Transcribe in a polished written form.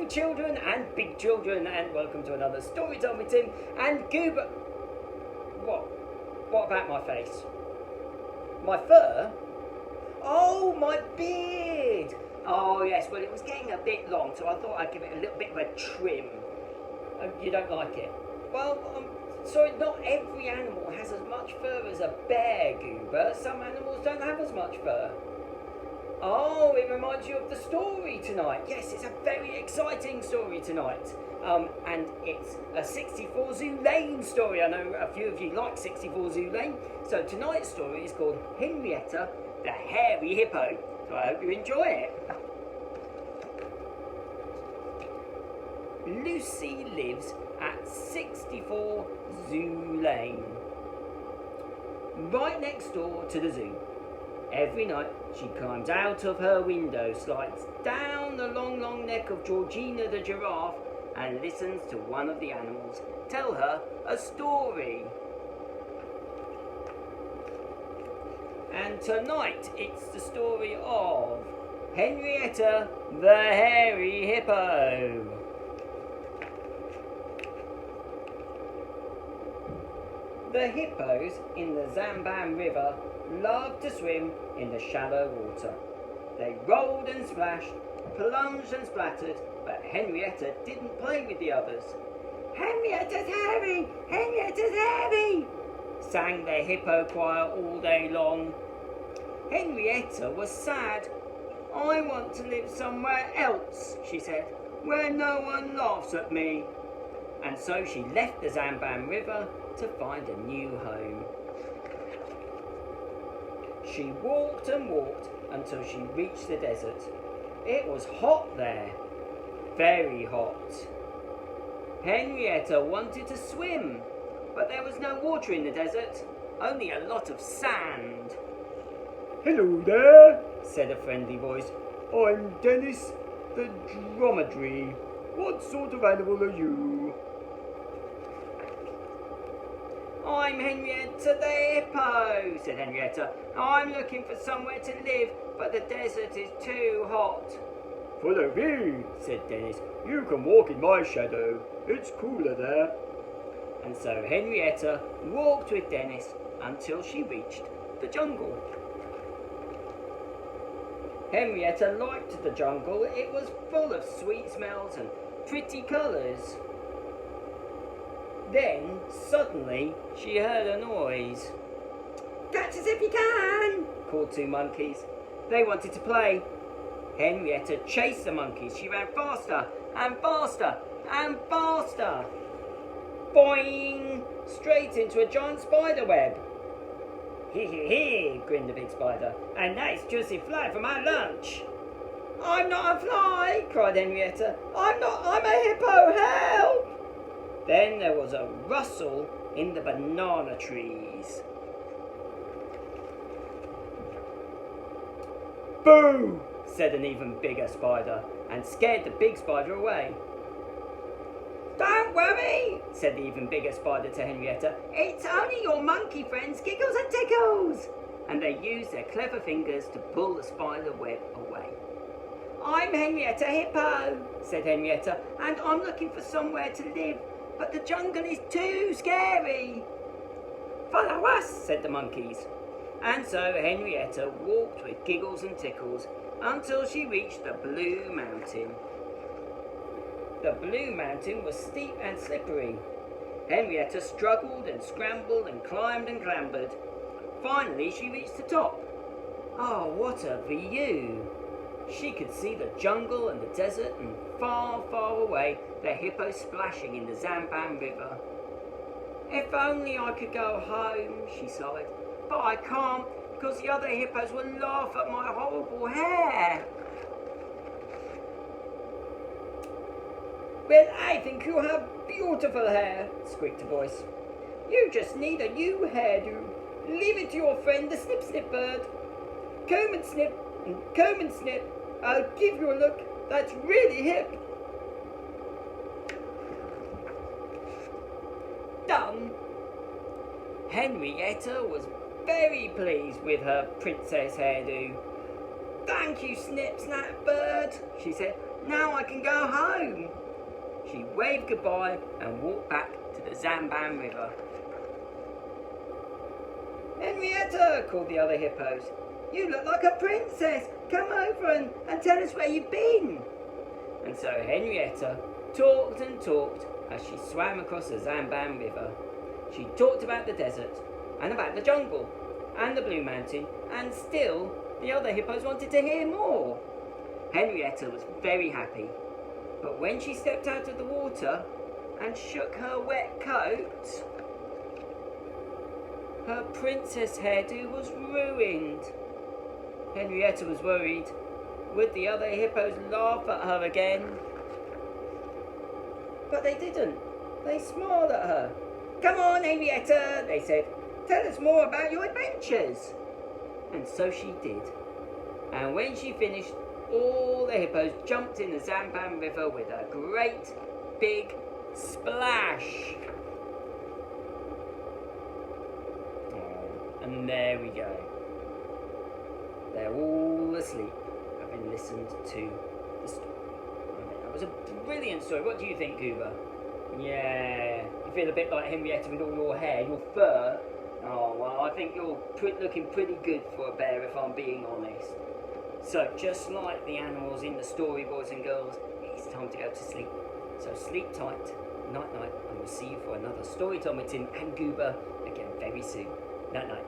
little children and big children, and welcome to another Storytime with Tim and Goober. What about my face? My fur? Oh, my beard! Oh yes, well it was getting a bit long, so I thought I'd give it a little bit of a trim. You don't like it? Well, sorry, not every animal has as much fur as a bear, Goober. Some animals don't have as much fur. Oh, it reminds you of the story tonight. Yes, it's a very exciting story tonight. And it's a 64 Zoo Lane story. I know a few of you like 64 Zoo Lane. So tonight's story is called Henrietta, the Hairy Hippo. So I hope you enjoy it. Lucy lives at 64 Zoo Lane, right next door to the zoo. Every night she climbs out of her window, slides down the long neck of Georgina the giraffe and listens to one of the animals tell her a story. And tonight it's the story of Henrietta the Hairy Hippo. The hippos in the Zamban River loved to swim in the shallow water. They rolled and splashed, plunged and splattered, but Henrietta didn't play with the others. "Henrietta's hairy! Henrietta's hairy!" sang the hippo choir all day long. Henrietta was sad. "I want to live somewhere else," she said, "where no one laughs at me." And so she left the Zamban River to find a new home. She walked and walked until she reached the desert. It was hot there, very hot. Henrietta wanted to swim, but there was no water in the desert, only a lot of sand. "Hello there," said a friendly voice. "I'm Dennis the dromedary. What sort of animal are you?" "I'm Henrietta the Hippo," said Henrietta. "I'm looking for somewhere to live, but the desert is too hot." "Follow me," said Dennis. "You can walk in my shadow. It's cooler there." And so Henrietta walked with Dennis until she reached the jungle. Henrietta liked the jungle. It was full of sweet smells and pretty colours. Then, suddenly, she heard a noise. "Catch us if you can!" called two monkeys. They wanted to play. Henrietta chased the monkeys. She ran faster and faster and faster. Boing! Straight into a giant spider web. "Hee, grinned the big spider. "A nice juicy fly for my lunch." "I'm not a fly!" cried Henrietta. I'm a hippo, help!" Then there was a rustle in the banana trees. "Boo!" said an even bigger spider, and scared the big spider away. "Don't worry," said the even bigger spider to Henrietta. "It's only your monkey friends, Giggles and Tickles." And they used their clever fingers to pull the spider web away. "I'm Henrietta Hippo," said Henrietta, "and I'm looking for somewhere to live, but the jungle is too scary." "Follow us," said the monkeys. And so Henrietta walked with Giggles and Tickles until she reached the Blue Mountain. The Blue Mountain was steep and slippery. Henrietta struggled and scrambled and climbed and clambered. Finally she reached the top. Oh, what a view! She could see the jungle and the desert, and far, far away the hippo splashing in the Zamban River. "If only I could go home," she sighed. "But I can't, because the other hippos will laugh at my horrible hair." "Well, I think you have beautiful hair," squeaked a voice. "You just need a new hairdo. Leave it to your friend the snip bird. Comb and snip, and comb and snip. I'll give you a look that's really hip." Done. Henrietta was very pleased with her princess hairdo. "Thank you, Snip Snap Bird," She said, "Now I can go home." She waved goodbye and walked back to the Zamban River. "Henrietta," called the other hippos, "you look like a princess. Come over and tell us where you've been." And so Henrietta talked and talked as she swam across the Zamban River. She talked about the desert and about the jungle and the Blue Mountain, and still the other hippos wanted to hear more. Henrietta was very happy, but when she stepped out of the water and shook her wet coat, her princess hairdo was ruined. Henrietta was worried. Would the other hippos laugh at her again? But they didn't. They smiled at her. "Come on, Henrietta," they said. "Tell us more about your adventures." And so she did. And when she finished, all the hippos jumped in the Zamban River with a great big splash. Oh, and there we go. They're all asleep, having listened to the story. That was a brilliant story. What do you think, Goober? Yeah, you feel a bit like Henrietta with all your hair, your fur. Oh, well, I think you're looking pretty good for a bear, if I'm being honest. So, just like the animals in the story, boys and girls, it's time to go to sleep. So sleep tight, night night, and we'll see you for another Storytime with Tim and Goober again very soon. Night night.